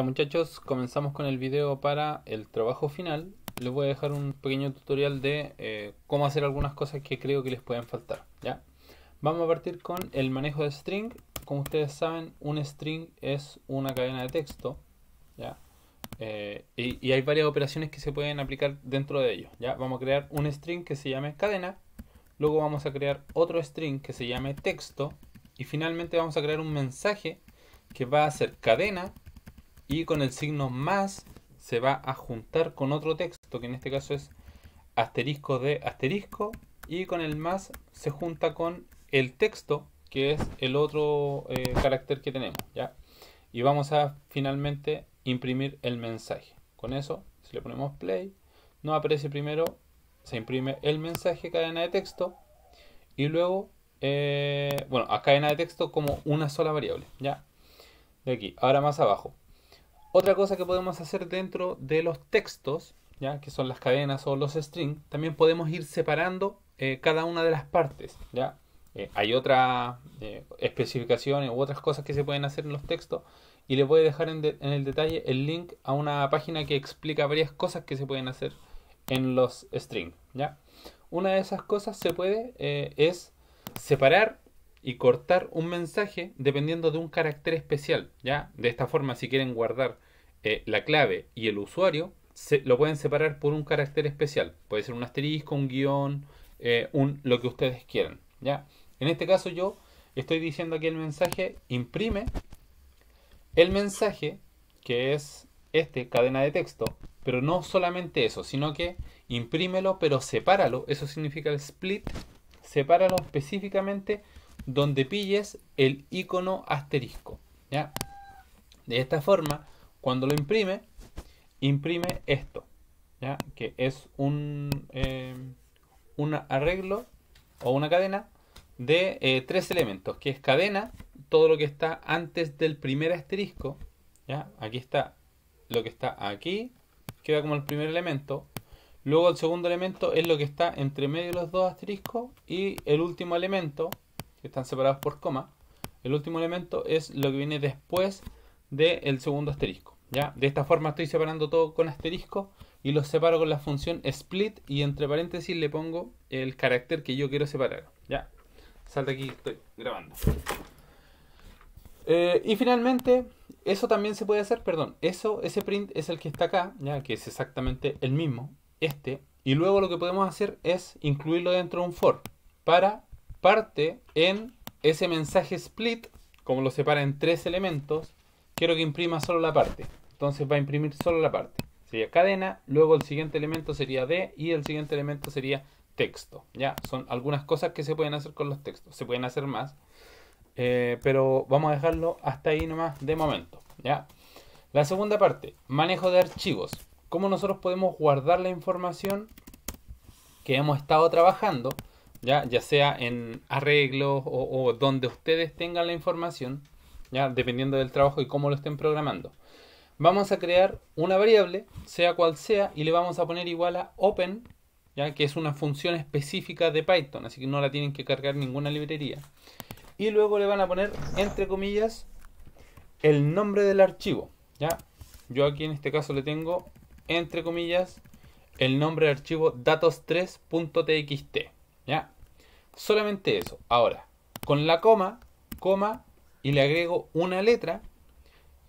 Ya muchachos, comenzamos con el video para el trabajo final. Les voy a dejar un pequeño tutorial de cómo hacer algunas cosas que creo que les pueden faltar. ¿Ya? Vamos a partir con el manejo de string. Como ustedes saben, un string es una cadena de texto. ¿Ya? Y hay varias operaciones que se pueden aplicar dentro de ello. ¿Ya? Vamos a crear un string que se llame cadena. Luego vamos a crear otro string que se llame texto. Y finalmente vamos a crear un mensaje que va a ser cadena. Y con el signo más se va a juntar con otro texto, que en este caso es asterisco de asterisco. Y con el más se junta con el texto, que es el otro carácter que tenemos. ¿Ya? Y vamos a finalmente imprimir el mensaje. Con eso, si le ponemos play, nos aparece primero, se imprime el mensaje cadena de texto. Y luego, a cadena de texto como una sola variable. ¿Ya? De aquí, ahora más abajo. Otra cosa que podemos hacer dentro de los textos, ¿ya? Que son las cadenas o los strings, también podemos ir separando cada una de las partes. ¿Ya? Hay otras especificaciones u otras cosas que se pueden hacer en los textos y les voy a dejar en el detalle el link a una página que explica varias cosas que se pueden hacer en los strings. ¿Ya? Una de esas cosas se puede es separar y cortar un mensaje dependiendo de un carácter especial. ¿Ya? De esta forma, si quieren guardar la clave y el usuario, lo pueden separar por un carácter especial. Puede ser un asterisco, un guión, lo que ustedes quieran. ¿Ya? En este caso yo estoy diciendo que el mensaje imprime el mensaje, que es cadena de texto, pero no solamente eso, sino que imprímelo, pero sepáralo. Eso significa el split. Sepáralo específicamente donde pilles el icono asterisco. ¿Ya? De esta forma, cuando lo imprime esto, ¿ya? Que es un arreglo o una cadena de tres elementos, que es cadena, todo lo que está antes del primer asterisco. ¿Ya? Aquí está lo que está aquí, queda como el primer elemento. Luego el segundo elemento es lo que está entre medio de los dos asteriscos. Y el último elemento, que están separados por coma, el último elemento es lo que viene después del segundo asterisco. ¿Ya? De esta forma estoy separando todo con asterisco y los separo con la función split y entre paréntesis le pongo el carácter que yo quiero separar. ¿Ya? Salta aquí, estoy grabando. Y finalmente, eso también se puede hacer, ese print es el que está acá, ya que es exactamente el mismo, y luego lo que podemos hacer es incluirlo dentro de un for, para parte en ese mensaje split, como lo separa en tres elementos, quiero que imprima solo la parte, entonces va a imprimir solo la parte, sería cadena, luego el siguiente elemento sería de, y el siguiente elemento sería texto, ya, son algunas cosas que se pueden hacer con los textos, se pueden hacer más, pero vamos a dejarlo hasta ahí nomás de momento. ¿Ya? La segunda parte, manejo de archivos. Cómo nosotros podemos guardar la información que hemos estado trabajando, ya sea en arreglos o donde ustedes tengan la información, ¿ya? Dependiendo del trabajo y cómo lo estén programando. Vamos a crear una variable, sea cual sea, y le vamos a poner igual a open, ¿ya? Que es una función específica de Python, así que no la tienen que cargar ninguna librería. Y luego le van a poner, entre comillas, el nombre del archivo. ¿Ya? Yo aquí en este caso le tengo, entre comillas, el nombre del archivo datos3.txt. ¿Ya? Solamente eso. Ahora, con la coma, y le agrego una letra.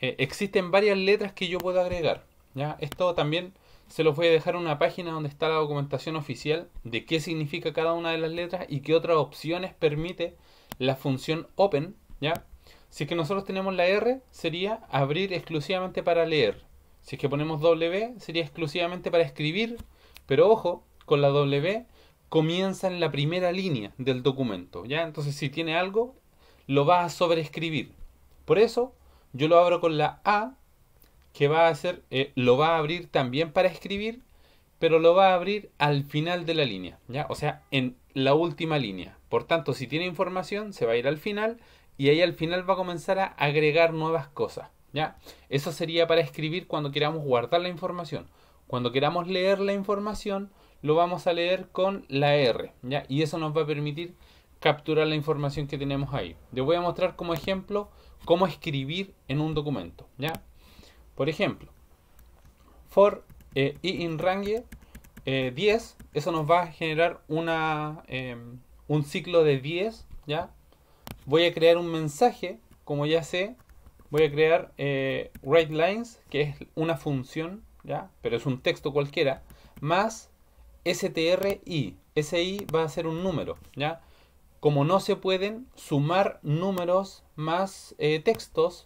Existen varias letras que yo puedo agregar. ¿Ya? Esto también se los voy a dejar en una página donde está la documentación oficial de qué significa cada una de las letras y qué otras opciones permite la función open. ¿Ya? Si es que nosotros tenemos la R, sería abrir exclusivamente para leer. Si es que ponemos W, sería exclusivamente para escribir. Pero ojo, con la W comienza en la primera línea del documento. ¿Ya? Entonces si tiene algo, lo va a sobreescribir. Por eso yo lo abro con la A, que va a hacer, lo va a abrir también para escribir, pero lo va a abrir al final de la línea, ¿ya? O sea, en la última línea. Por tanto, si tiene información, se va a ir al final y ahí al final va a comenzar a agregar nuevas cosas, ¿ya? Eso sería para escribir cuando queramos guardar la información. Cuando queramos leer la información, lo vamos a leer con la R, ¿ya? Y eso nos va a permitir capturar la información que tenemos ahí. Les voy a mostrar como ejemplo cómo escribir en un documento, ¿ya? Por ejemplo, for i in range 10, eso nos va a generar un ciclo de 10, ¿ya? Voy a crear un mensaje, como ya sé, voy a crear writeLines, que es una función, ¿ya? Pero es un texto cualquiera, más stri. Ese i va a ser un número, ¿ya? Como no se pueden sumar números más textos,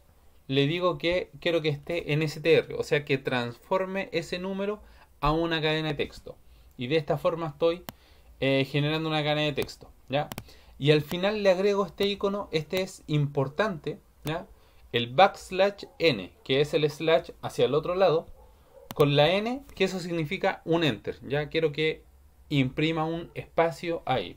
le digo que quiero que esté en str, o sea que transforme ese número a una cadena de texto. Y de esta forma estoy generando una cadena de texto, ¿ya? Y al final le agrego este icono, este es importante, ¿ya? El backslash n, que es el slash hacia el otro lado, con la n, que eso significa un enter, ¿ya? Quiero que imprima un espacio ahí.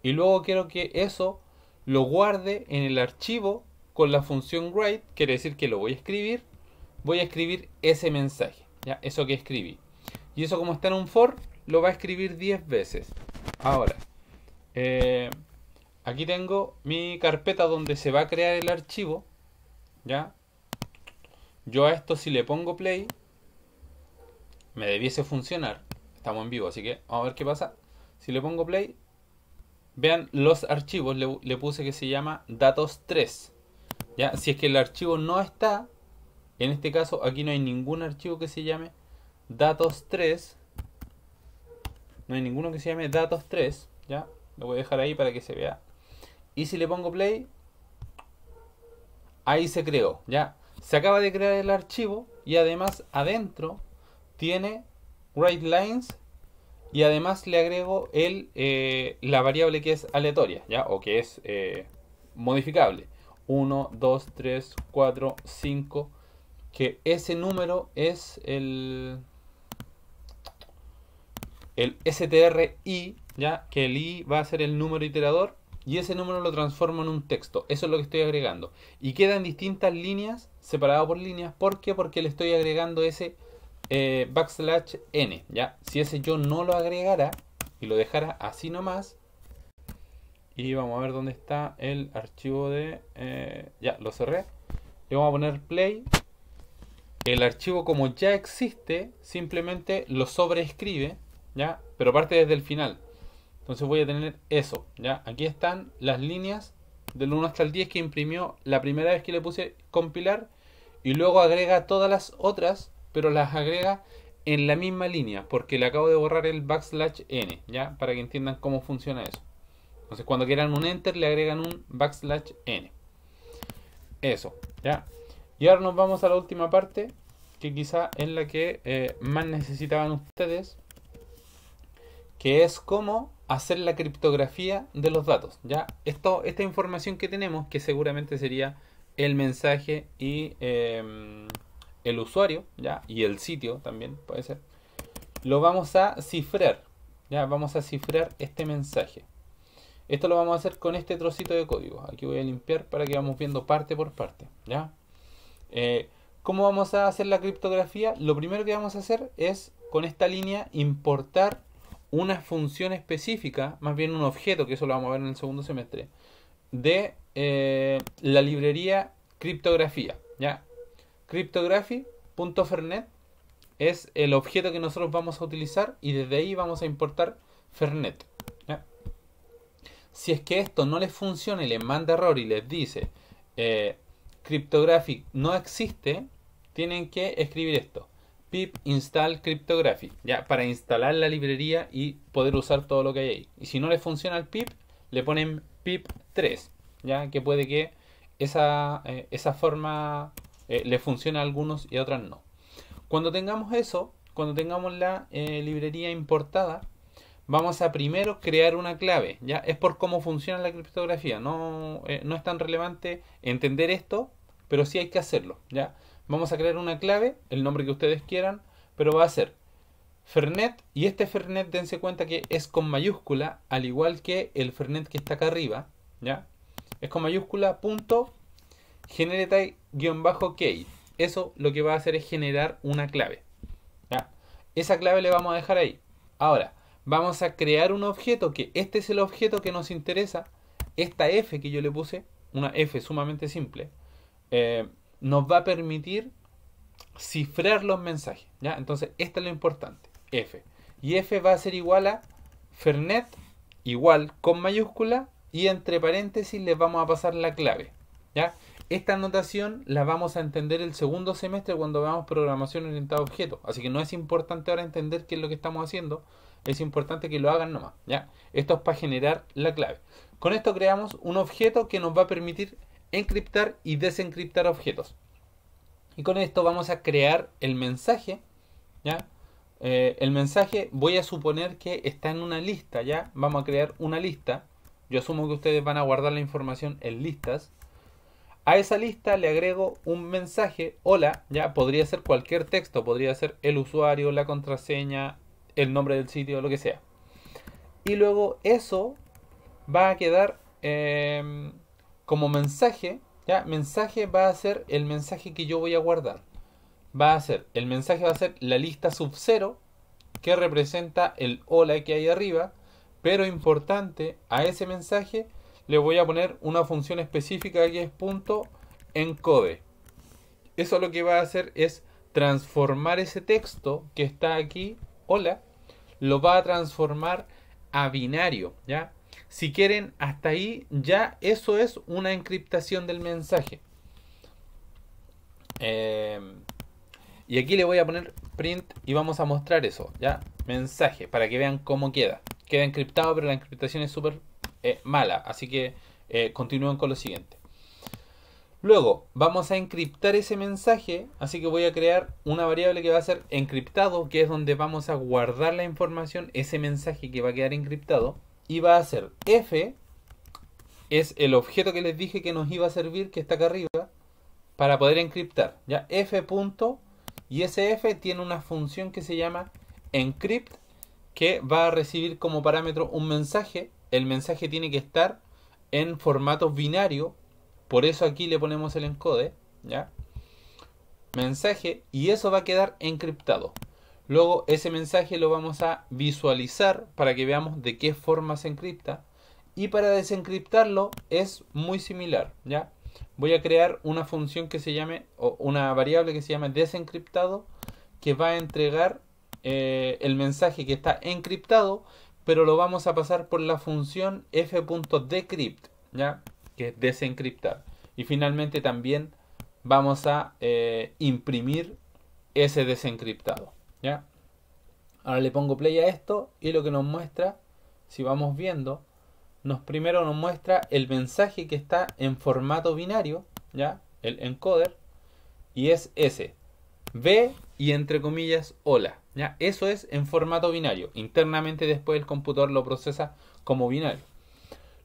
Y luego quiero que eso lo guarde en el archivo con la función write, quiere decir que lo voy a escribir ese mensaje, ¿ya? Eso que escribí. Y eso, como está en un for, lo va a escribir 10 veces. Ahora, aquí tengo mi carpeta donde se va a crear el archivo, ¿ya? Yo a esto, si le pongo play, me debiese funcionar. Estamos en vivo, así que vamos a ver qué pasa. Si le pongo play, vean los archivos, le puse que se llama datos 3, ¿ya? Si es que el archivo no está, en este caso aquí no hay ningún archivo que se llame datos 3, no hay ninguno que se llame datos 3, ¿ya? Lo voy a dejar ahí para que se vea. Y si le pongo play, ahí se creó, ¿ya? Se acaba de crear el archivo y además adentro tiene writeLines y además le agrego la variable que es aleatoria, ¿ya? O que es modificable. 1, 2, 3, 4, 5. Que ese número es el stri, ¿ya? Que el i va a ser el número iterador y ese número lo transformo en un texto. Eso es lo que estoy agregando. Y queda en distintas líneas, separado por líneas. ¿Por qué? Porque le estoy agregando ese backslash n, ¿ya? Si ese yo no lo agregara y lo dejara así nomás, y vamos a ver dónde está el archivo de... ya, lo cerré. Le vamos a poner play. El archivo, como ya existe, simplemente lo sobreescribe, ¿ya? Pero parte desde el final. Entonces voy a tener eso, ¿ya? Aquí están las líneas del 1 hasta el 10 que imprimió la primera vez que le puse compilar, y luego agrega todas las otras, pero las agrega en la misma línea, porque le acabo de borrar el backslash n, ¿ya? Para que entiendan cómo funciona eso. Entonces cuando quieran un enter le agregan un backslash n. Eso, ¿ya? Y ahora nos vamos a la última parte, que quizá es la que más necesitaban ustedes, que es cómo hacer la criptografía de los datos, ¿ya? Esta información que tenemos, que seguramente sería el mensaje y el usuario, ¿ya? Y el sitio también puede ser. Lo vamos a cifrar, ¿ya? Vamos a cifrar este mensaje. Esto lo vamos a hacer con este trocito de código. Aquí voy a limpiar para que vamos viendo parte por parte, ¿ya? ¿Cómo vamos a hacer la criptografía? Lo primero que vamos a hacer es, con esta línea, importar una función específica, más bien un objeto, que eso lo vamos a ver en el segundo semestre, de la librería criptografía, ¿ya? Cryptography.fernet es el objeto que nosotros vamos a utilizar y desde ahí vamos a importar Fernet, ¿ya? Si es que esto no les funciona y les manda error y les dice Cryptography no existe, tienen que escribir esto: pip install cryptography, ya, para instalar la librería y poder usar todo lo que hay ahí. Y si no les funciona el pip, le ponen pip 3, ya, que puede que esa forma le funcione a algunos y a otras no. Cuando tengamos eso, cuando tengamos la librería importada, vamos a primero crear una clave, ya. Es por cómo funciona la criptografía, no es tan relevante entender esto, pero sí hay que hacerlo, ya. Vamos a crear una clave, el nombre que ustedes quieran, pero va a ser Fernet, y este Fernet dense cuenta que es con mayúscula, al igual que el Fernet que está acá arriba, ya. Es con mayúscula, punto, generate-key. Eso lo que va a hacer es generar una clave, ya. Esa clave le vamos a dejar ahí. Ahora, vamos a crear un objeto, que este es el objeto que nos interesa. Esta F que yo le puse, una F sumamente simple, nos va a permitir cifrar los mensajes, ¿ya? Entonces, esto es lo importante, F. Y F va a ser igual a Fernet, igual con mayúscula, y entre paréntesis les vamos a pasar la clave, ¿ya? Esta notación la vamos a entender el segundo semestre cuando veamos programación orientada a objetos. Así que no es importante ahora entender qué es lo que estamos haciendo, es importante que lo hagan nomás, ¿ya? Esto es para generar la clave. Con esto creamos un objeto que nos va a permitir encriptar y desencriptar objetos. Y con esto vamos a crear el mensaje, ¿ya? El mensaje voy a suponer que está en una lista, ¿ya? Vamos a crear una lista. Yo asumo que ustedes van a guardar la información en listas. A esa lista le agrego un mensaje, hola, ya podría ser cualquier texto, podría ser el usuario, la contraseña, el nombre del sitio, lo que sea. Y luego eso va a quedar como mensaje, ya, mensaje va a ser el mensaje que yo voy a guardar. El mensaje va a ser la lista sub 0, que representa el hola que hay arriba, pero importante, a ese mensaje le voy a poner una función específica que es .encode. Eso lo que va a hacer es transformar ese texto que está aquí, hola, lo va a transformar a binario, ¿ya? Si quieren, hasta ahí ya eso es una encriptación del mensaje. Y aquí le voy a poner print y vamos a mostrar eso, ¿ya? Mensaje, para que vean cómo queda. Queda encriptado, pero la encriptación es súper mala, así que continúen con lo siguiente. Luego vamos a encriptar ese mensaje, así que voy a crear una variable que va a ser encriptado, que es donde vamos a guardar la información, ese mensaje que va a quedar encriptado, y va a ser F, es el objeto que les dije que nos iba a servir, que está acá arriba, para poder encriptar, ya, F punto, y ese F tiene una función que se llama encrypt, que va a recibir como parámetro un mensaje. El mensaje tiene que estar en formato binario, por eso aquí le ponemos el encode, ¿ya? Mensaje, y eso va a quedar encriptado. Luego ese mensaje lo vamos a visualizar para que veamos de qué forma se encripta. Y para desencriptarlo es muy similar, ¿ya? Voy a crear una función que se llame, o una variable que se llame desencriptado, que va a entregar el mensaje que está encriptado, pero lo vamos a pasar por la función f.decrypt, ¿ya? Que es desencriptar. Y finalmente también vamos a imprimir ese desencriptado, ¿ya? Ahora le pongo play a esto y lo que nos muestra, si vamos viendo, primero nos muestra el mensaje que está en formato binario, ¿ya? El encoder, y es ese, B y entre comillas hola, ¿ya? Eso es en formato binario. Internamente después el computador lo procesa como binario.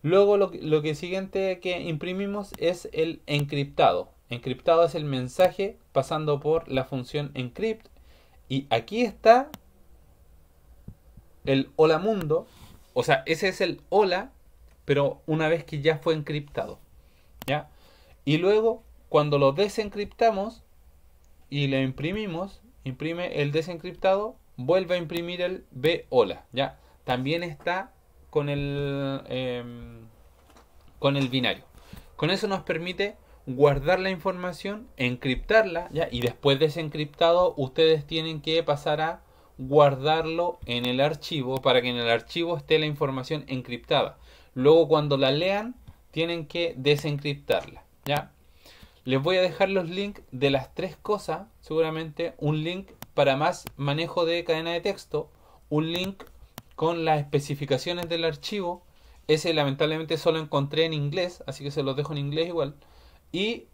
Luego lo que siguiente que imprimimos es el encriptado. Encriptado es el mensaje pasando por la función encrypt, y aquí está el hola mundo, o sea, ese es el hola, pero una vez que ya fue encriptado, ¿ya? Y luego, cuando lo desencriptamos y lo imprimimos, imprime el desencriptado, vuelve a imprimir el B hola, ¿ya? También está con el binario. Con eso nos permite guardar la información, encriptarla, ¿ya? Y después desencriptado, ustedes tienen que pasar a guardarlo en el archivo para que en el archivo esté la información encriptada. Luego cuando la lean tienen que desencriptarla, ¿ya? Les voy a dejar los links de las tres cosas, seguramente un link para más manejo de cadena de texto, un link con las especificaciones del archivo, ese lamentablemente solo encontré en inglés, así que se los dejo en inglés igual, y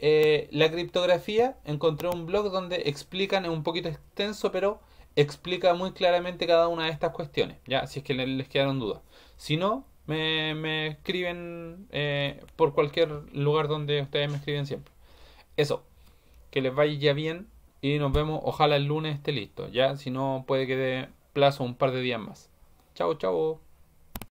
la criptografía, encontré un blog donde explican, es un poquito extenso, pero explica muy claramente cada una de estas cuestiones, ya, si es que les quedaron dudas. Si no, me escriben por cualquier lugar donde ustedes me escriben siempre. Eso, que les vaya bien y nos vemos, ojalá el lunes esté listo, ya, si no puede que dé plazo un par de días más. Chao, chao.